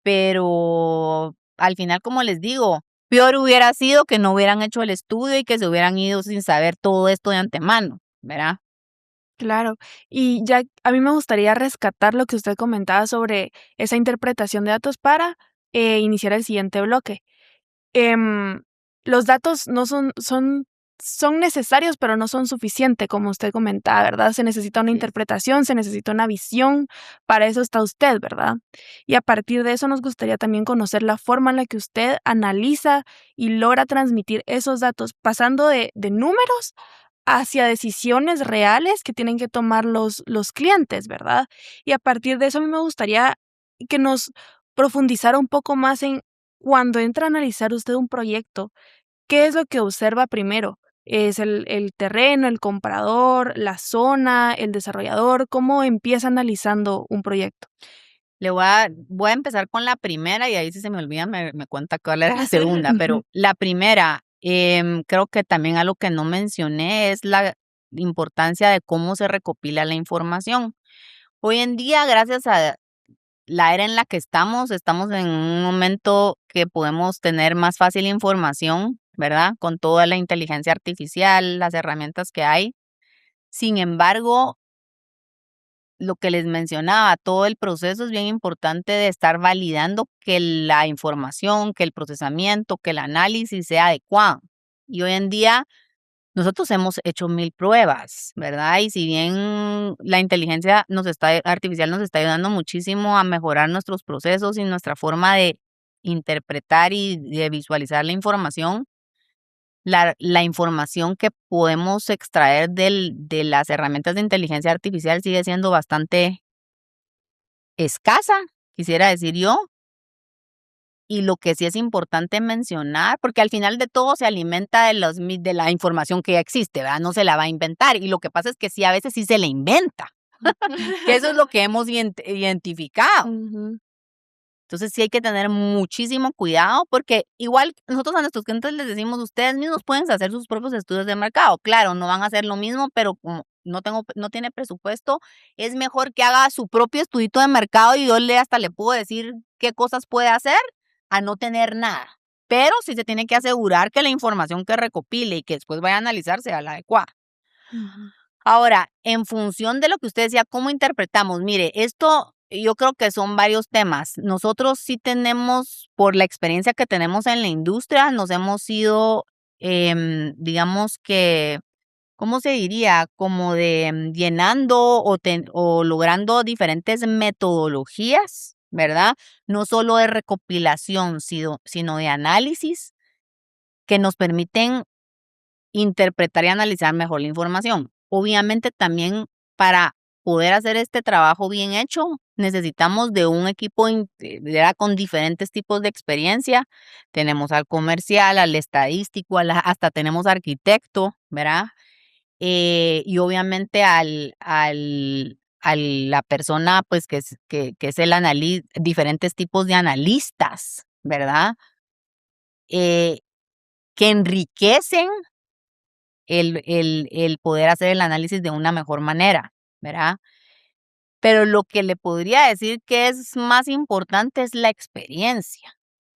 pero al final, como les digo, peor hubiera sido que no hubieran hecho el estudio y que se hubieran ido sin saber todo esto de antemano, ¿verdad? Claro. Y ya a mí me gustaría rescatar lo que usted comentaba sobre esa interpretación de datos para, iniciar el siguiente bloque. Em, los datos no son necesarios, pero no son suficientes, como usted comentaba, ¿verdad? Se necesita una Sí. interpretación, se necesita una visión, para eso está usted, ¿verdad? Y a partir de eso nos gustaría también conocer la forma en la que usted analiza y logra transmitir esos datos, pasando de números hacia decisiones reales que tienen que tomar los clientes, ¿verdad? Y a partir de eso, a mí me gustaría que nos profundizara un poco más en cuando entra a analizar usted un proyecto, ¿qué es lo que observa primero? ¿Es el terreno, el comprador, la zona, el desarrollador? ¿Cómo empieza analizando un proyecto? Voy a empezar con la primera y ahí si se me olvida me cuenta cuál era la segunda, pero la primera, creo que también algo que no mencioné es la importancia de cómo se recopila la información. Hoy en día, gracias a la era en la que estamos en un momento que podemos tener más fácil información, ¿verdad? Con toda la inteligencia artificial, las herramientas que hay. Sin embargo, lo que les mencionaba, todo el proceso es bien importante de estar validando que la información, que el procesamiento, que el análisis sea adecuado. Y hoy en día nosotros hemos hecho 1000 pruebas, ¿verdad? Y si bien la inteligencia artificial nos está ayudando muchísimo a mejorar nuestros procesos y nuestra forma de interpretar y de visualizar la información, la información que podemos extraer de las herramientas de inteligencia artificial sigue siendo bastante escasa, quisiera decir yo. Y lo que sí es importante mencionar, porque al final de todo se alimenta de la información que ya existe, ¿verdad? No se la va a inventar. Y lo que pasa es que sí, a veces sí se la inventa, que eso es lo que hemos identificado. Ujú. Entonces sí hay que tener muchísimo cuidado porque igual nosotros a nuestros clientes les decimos, ustedes mismos pueden hacer sus propios estudios de mercado. Claro, no van a hacer lo mismo, pero como no tiene presupuesto, es mejor que haga su propio estudito de mercado y yo hasta le puedo decir qué cosas puede hacer a no tener nada. Pero sí se tiene que asegurar que la información que recopile y que después vaya a analizar sea la adecuada. Ujú. Ahora, en función de lo que usted decía, ¿cómo interpretamos? Mire, esto yo creo que son varios temas. Nosotros sí tenemos, por la experiencia que tenemos en la industria, nos hemos ido, digamos que, ¿cómo se diría? Como de llenando o logrando diferentes metodologías, ¿verdad? No solo de recopilación, sino de análisis que nos permiten interpretar y analizar mejor la información. Obviamente también para poder hacer este trabajo bien hecho, necesitamos de un equipo ¿verdad? Con diferentes tipos de experiencia. Tenemos al comercial, al estadístico, hasta tenemos arquitecto, ¿verdad? Y obviamente a la persona pues que es el diferentes tipos de analistas, ¿verdad? Eh, que enriquecen el poder hacer el análisis de una mejor manera, ¿verdad? Pero lo que le podría decir que es más importante es la experiencia,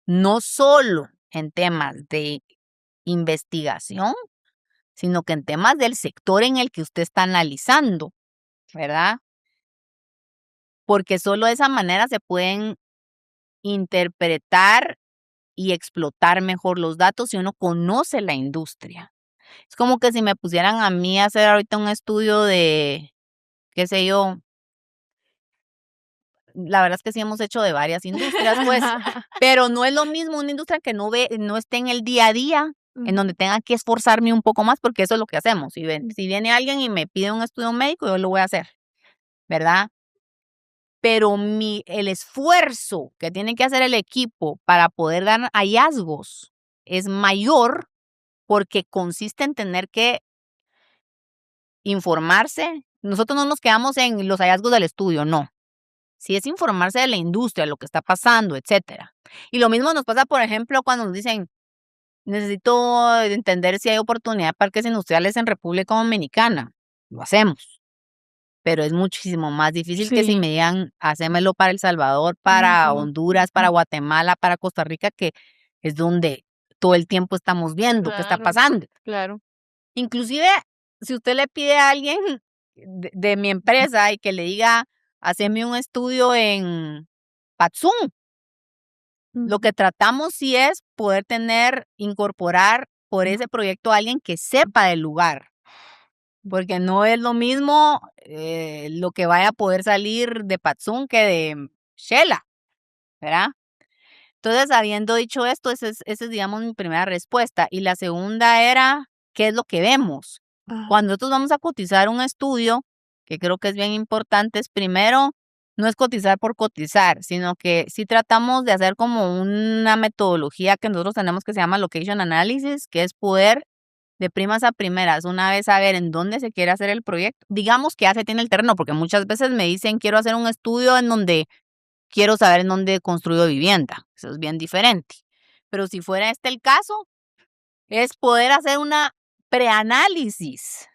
no solo en temas de investigación, sino que en temas del sector en el que usted está analizando, ¿verdad? Porque solo de esa manera se pueden interpretar y explotar mejor los datos si uno conoce la industria. Es como que si me pusieran a mí a hacer ahorita un estudio de, qué sé yo, la verdad es que sí hemos hecho de varias industrias, pues, pero no es lo mismo una industria que no esté en el día a día, en donde tenga que esforzarme un poco más, porque eso es lo que hacemos. Si viene alguien y me pide un estudio médico, yo lo voy a hacer, ¿verdad? pero el esfuerzo que tiene que hacer el equipo para poder dar hallazgos es mayor porque consiste en tener que informarse. Nosotros no nos quedamos en los hallazgos del estudio, no. Si es informarse de la industria, lo que está pasando, etcétera. Y lo mismo nos pasa, por ejemplo, cuando nos dicen, necesito entender si hay oportunidad de parques industriales en República Dominicana. Lo hacemos. Pero es muchísimo más difícil que si Sí. me digan, hacémelo para El Salvador, para Ujú. Honduras, para Guatemala, para Costa Rica, que es donde todo el tiempo estamos viendo qué está Claro, pasando. claro. Inclusive, si usted le pide a alguien de mi empresa y que le diga, haceme un estudio en Patzún, lo que tratamos sí es poder incorporar por ese proyecto a alguien que sepa del lugar, porque no es lo mismo lo que vaya a poder salir de Patzún que de Shela, ¿verdad? Entonces, habiendo dicho esto, esa es, digamos, mi primera respuesta. Y la segunda era, ¿qué es lo que vemos? Ajá. Cuando nosotros vamos a cotizar un estudio, que creo que es bien importante, es primero, no es cotizar por cotizar, sino que sí tratamos de hacer como una metodología que nosotros tenemos que se llama Location Analysis, que es poder de primas a primeras, una vez saber en dónde se quiere hacer el proyecto. Digamos que ya se tiene el terreno, porque muchas veces me dicen, quiero hacer un estudio en donde quiero saber en dónde he construido vivienda. Eso es bien diferente. Pero si fuera este el caso, es poder hacer una preanálisis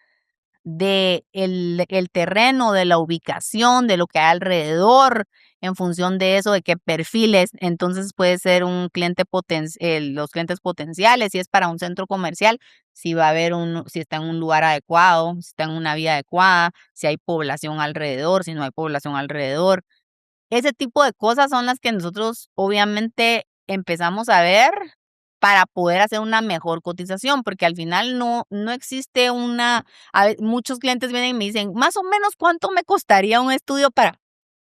de el terreno, de la ubicación, de lo que hay alrededor, en función de eso, de qué perfiles. Entonces puede ser un cliente los clientes potenciales, si es para un centro comercial, si va a haber si está en un lugar adecuado, si está en una vía adecuada, si hay población alrededor, si no hay población alrededor. Ese tipo de cosas son las que nosotros obviamente empezamos a ver para poder hacer una mejor cotización, porque al final no existe muchos clientes vienen y me dicen, más o menos cuánto me costaría un estudio para,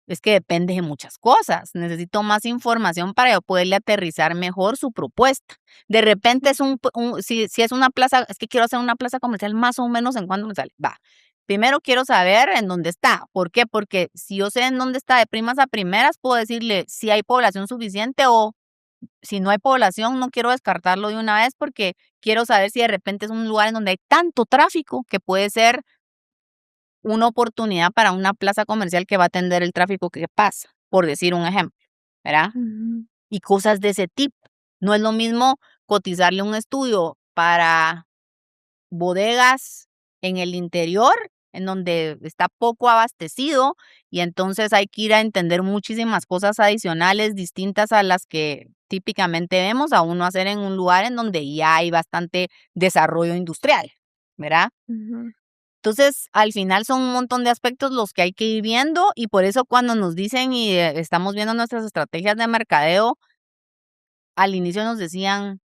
es que depende de muchas cosas, necesito más información para yo poderle aterrizar mejor su propuesta. De repente si es una plaza, es que quiero hacer una plaza comercial, más o menos en cuánto me sale, va. Primero quiero saber en dónde está. ¿Por qué? Porque si yo sé en dónde está de primas a primeras, puedo decirle si hay población suficiente o si no hay población, no quiero descartarlo de una vez porque quiero saber si de repente es un lugar en donde hay tanto tráfico que puede ser una oportunidad para una plaza comercial que va a atender el tráfico que pasa, por decir un ejemplo, ¿verdad? Ujú. Y cosas de ese tipo. No es lo mismo cotizarle un estudio para bodegas en el interior, en donde está poco abastecido y entonces hay que ir a entender muchísimas cosas adicionales distintas a las que típicamente vemos, a uno hacer en un lugar en donde ya hay bastante desarrollo industrial, ¿verdad? Ujú. Entonces, al final son un montón de aspectos los que hay que ir viendo y por eso cuando nos dicen y estamos viendo nuestras estrategias de mercadeo, al inicio nos decían,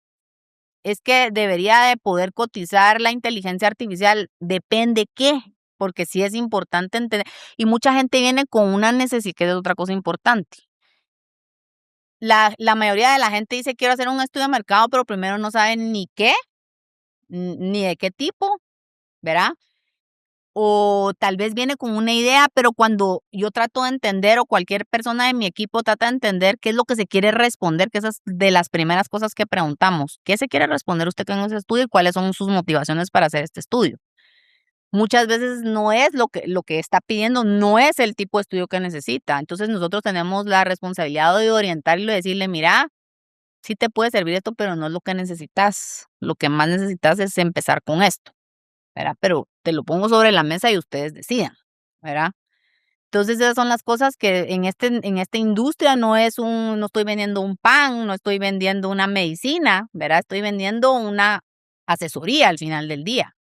es que debería de poder cotizar la inteligencia artificial. Depende qué, porque sí es importante entender. Y mucha gente viene con una necesidad, que es otra cosa importante. La mayoría de la gente dice, quiero hacer un estudio de mercado, pero primero no saben ni qué, ni de qué tipo, ¿verdad? O tal vez viene con una idea, pero cuando yo trato de entender o cualquier persona de mi equipo trata de entender qué es lo que se quiere responder, que esas de las primeras cosas que preguntamos, ¿qué se quiere responder usted con ese estudio y cuáles son sus motivaciones para hacer este estudio? Muchas veces no es lo que está pidiendo, no es el tipo de estudio que necesita. Entonces nosotros tenemos la responsabilidad de orientarlo y decirle, mira, sí te puede servir esto, pero no es lo que necesitas. Lo que más necesitas es empezar con esto, ¿verdad? Pero te lo pongo sobre la mesa y ustedes decidan, ¿verdad? Entonces esas son las cosas que en esta industria no estoy vendiendo un pan, no estoy vendiendo una medicina, ¿verdad? Estoy vendiendo una asesoría al final del día.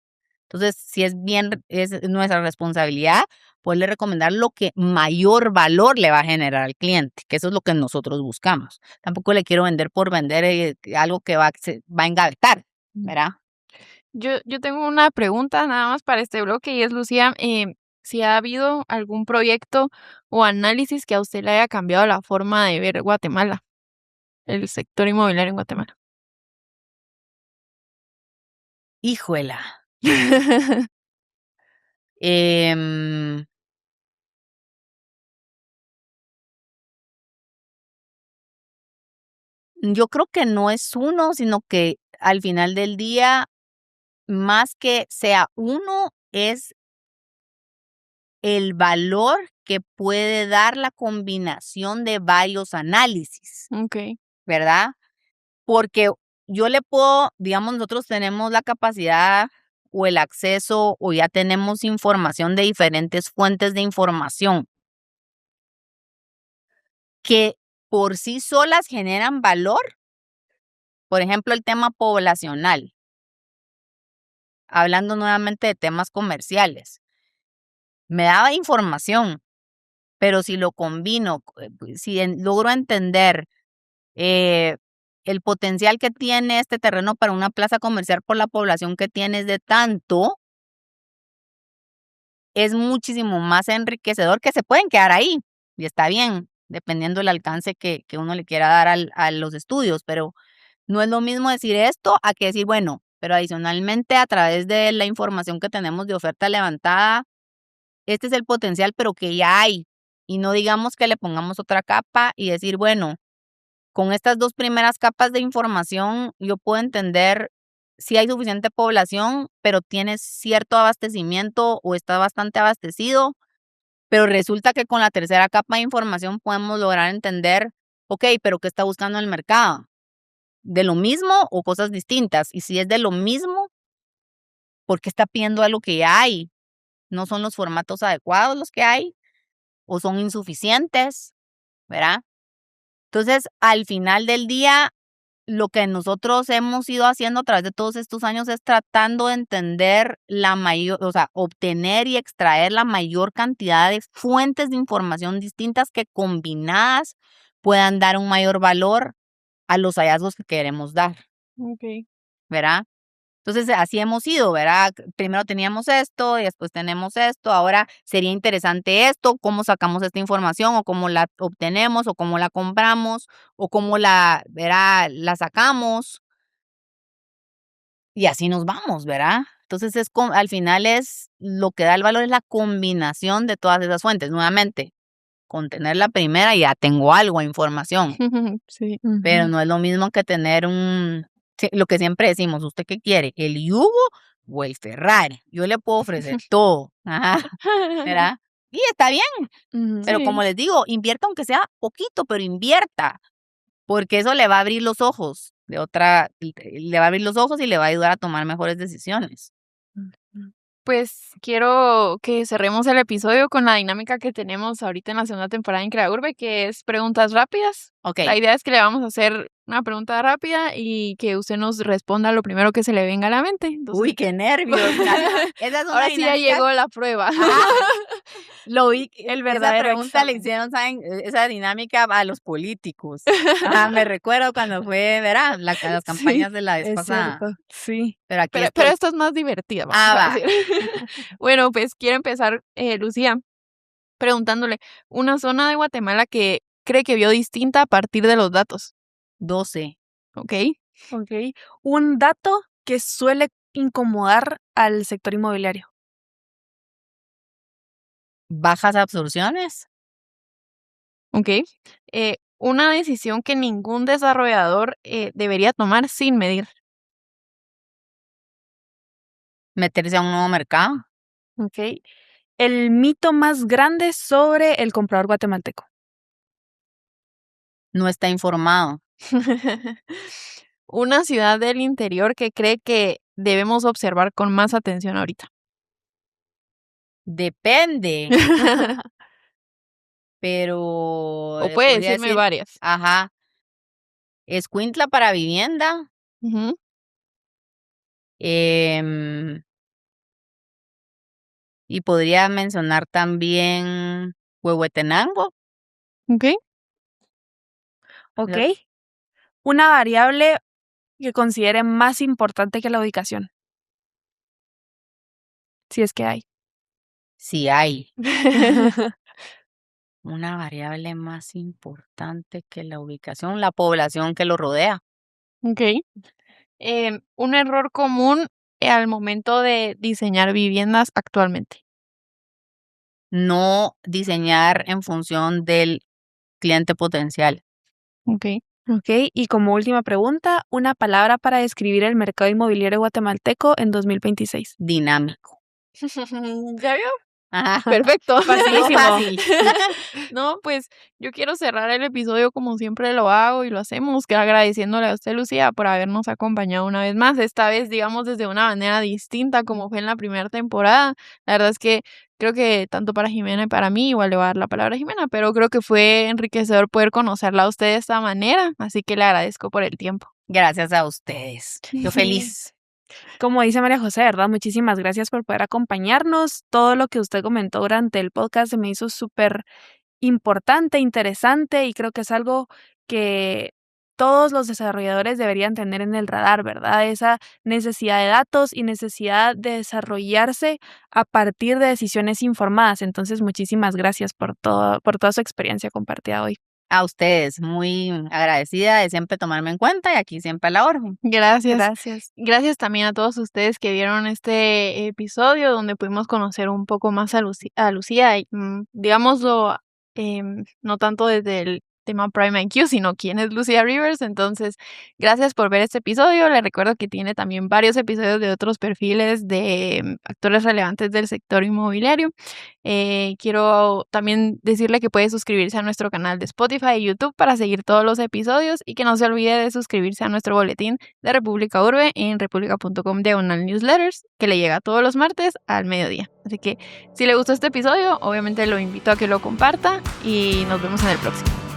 Entonces, si es nuestra responsabilidad poderle recomendar lo que mayor valor le va a generar al cliente, que eso es lo que nosotros buscamos. Tampoco le quiero vender por vender algo que se va a engavetar, ¿verdad? Yo tengo una pregunta nada más para este bloque y es, Lucía, si ha habido algún proyecto o análisis que a usted le haya cambiado la forma de ver Guatemala, el sector inmobiliario en Guatemala. Híjuela. Em, yo creo que no es uno, sino que al final del día, más que sea uno, es el valor que puede dar la combinación de varios análisis, Okey. ¿verdad? Porque yo le puedo, digamos, nosotros tenemos la capacidad o el acceso o ya tenemos información de diferentes fuentes de información que por sí solas generan valor. Por ejemplo, el tema poblacional, hablando nuevamente de temas comerciales. Me daba información, pero si lo combino, si logro entender eh, el potencial que tiene este terreno para una plaza comercial por la población que tiene es de tanto, es muchísimo más enriquecedor, que se pueden quedar ahí y está bien, dependiendo del alcance que uno le quiera dar a los estudios, pero no es lo mismo decir esto a que decir, bueno, pero adicionalmente a través de la información que tenemos de oferta levantada, este es el potencial, pero que ya hay. Y no digamos que le pongamos otra capa y decir, bueno, con estas 2 primeras capas de información, yo puedo entender si hay suficiente población, pero tienes cierto abastecimiento o está bastante abastecido, pero resulta que con la tercera capa de información podemos lograr entender, okey, pero ¿qué está buscando el mercado? ¿De lo mismo o cosas distintas? Y si es de lo mismo, ¿por qué está pidiendo algo que ya hay? ¿No son los formatos adecuados los que hay o son insuficientes? ¿Verdad? Entonces, al final del día, lo que nosotros hemos ido haciendo a través de todos estos años es tratando de entender la mayor, o sea, obtener y extraer la mayor cantidad de fuentes de información distintas que combinadas puedan dar un mayor valor a los hallazgos que queremos dar, Okey. ¿verdad? Entonces, así hemos ido, ¿verdad? Primero teníamos esto y después tenemos esto, ahora sería interesante esto, cómo sacamos esta información o cómo la obtenemos o cómo la compramos o cómo la, ¿verdad? La sacamos y así nos vamos, ¿verdad? Entonces, al final es lo que da el valor es la combinación de todas esas fuentes. Nuevamente, con tener la primera ya tengo algo de información, Sí. pero Ujú. no es lo mismo que tener lo que siempre decimos, ¿usted qué quiere? ¿El yugo o el Ferrari? Yo le puedo ofrecer todo, ajá, ¿verdad? Y está bien, Ujú. pero como Sí. les digo, invierta aunque sea poquito, pero invierta, porque eso le va a abrir los ojos le va a abrir los ojos y le va a ayudar a tomar mejores decisiones. Ujú. Pues quiero que cerremos el episodio con la dinámica que tenemos ahorita en la segunda temporada en Crea Urbe, que es preguntas rápidas. La Okey. idea es que le vamos a hacer una pregunta rápida y que usted nos responda lo primero que se le venga a la mente. Entonces, Uy, qué nervios. Esa es una ahora sí ya dinámica. llegó la prueba. Ajá. Lo vi, El esa verdadero pregunta le examen. hicieron, ¿saben? Esa dinámica a los políticos. Ajá, me recuerdo cuando fue, ¿verdad? Las Sí, campañas de la vez Es pasada, cierto, sí. pero aquí pero estoy. esta es más divertida, vamos Ah, a va, decir. Bueno, pues quiero empezar, Lucía, preguntándole una zona de Guatemala que cree que vio distinta a partir de los datos, 12. ¿ok? Okey. Un dato que suele incomodar al sector inmobiliario. Bajas absorciones, ¿Ok? Una decisión que ningún desarrollador debería tomar sin medir. meterse a un nuevo mercado, Okey. El mito más grande sobre el comprador guatemalteco. no está informado. Una ciudad del interior que cree que debemos observar con más atención ahorita. Depende, pero O puede podría decirme decir, varias. ajá, Escuintla para vivienda, Ujú, em, y podría mencionar también Huehuetenango. ¿ok? Okey. Una variable que considere más importante que la ubicación, si es que hay. Si hay una variable más importante que la ubicación, la población que lo rodea. ¿Ok? Un error común al momento de diseñar viviendas actualmente. No diseñar en función del cliente potencial. ¿Ok? Ok, y como última pregunta, una palabra para describir el mercado inmobiliario guatemalteco en 2026. Dinámico. ¿Ya vio? Ajá. Perfecto. Facilísimo. Fácil. No, pues yo quiero cerrar el episodio como siempre lo hago y lo hacemos, que agradeciéndole a usted, Lucía, por habernos acompañado una vez más. Esta vez, digamos, desde una manera distinta como fue en la primera temporada. La verdad es que creo que tanto para Jimena y para mí, igual le voy a dar la palabra a Jimena, pero creo que fue enriquecedor poder conocerla a usted de esta manera, así que le agradezco por el tiempo. Gracias a ustedes. Yo feliz. Como dice María José, ¿verdad? Muchísimas gracias por poder acompañarnos. Todo lo que usted comentó durante el podcast se me hizo súper importante, interesante y creo que es algo que todos los desarrolladores deberían tener en el radar, ¿verdad? Esa necesidad de datos y necesidad de desarrollarse a partir de decisiones informadas. Entonces, muchísimas gracias por toda su experiencia compartida hoy. A ustedes, muy agradecida de siempre tomarme en cuenta y aquí siempre a la orden. Gracias. Gracias. Gracias también a todos ustedes que vieron este episodio donde pudimos conocer un poco más a Lucía y digámoslo, no tanto desde el tema Prime IQ, sino quién es Lucía Rivers. Entonces, gracias por ver este episodio. Les recuerdo que tiene también varios episodios de otros perfiles de actores relevantes del sector inmobiliario. Quiero también decirle que puede suscribirse a nuestro canal de Spotify y YouTube para seguir todos los episodios y que no se olvide de suscribirse a nuestro boletín de República Urbe en republica.com/newsletters, que le llega todos los martes al mediodía. Así que si le gustó este episodio, obviamente lo invito a que lo comparta y nos vemos en el próximo.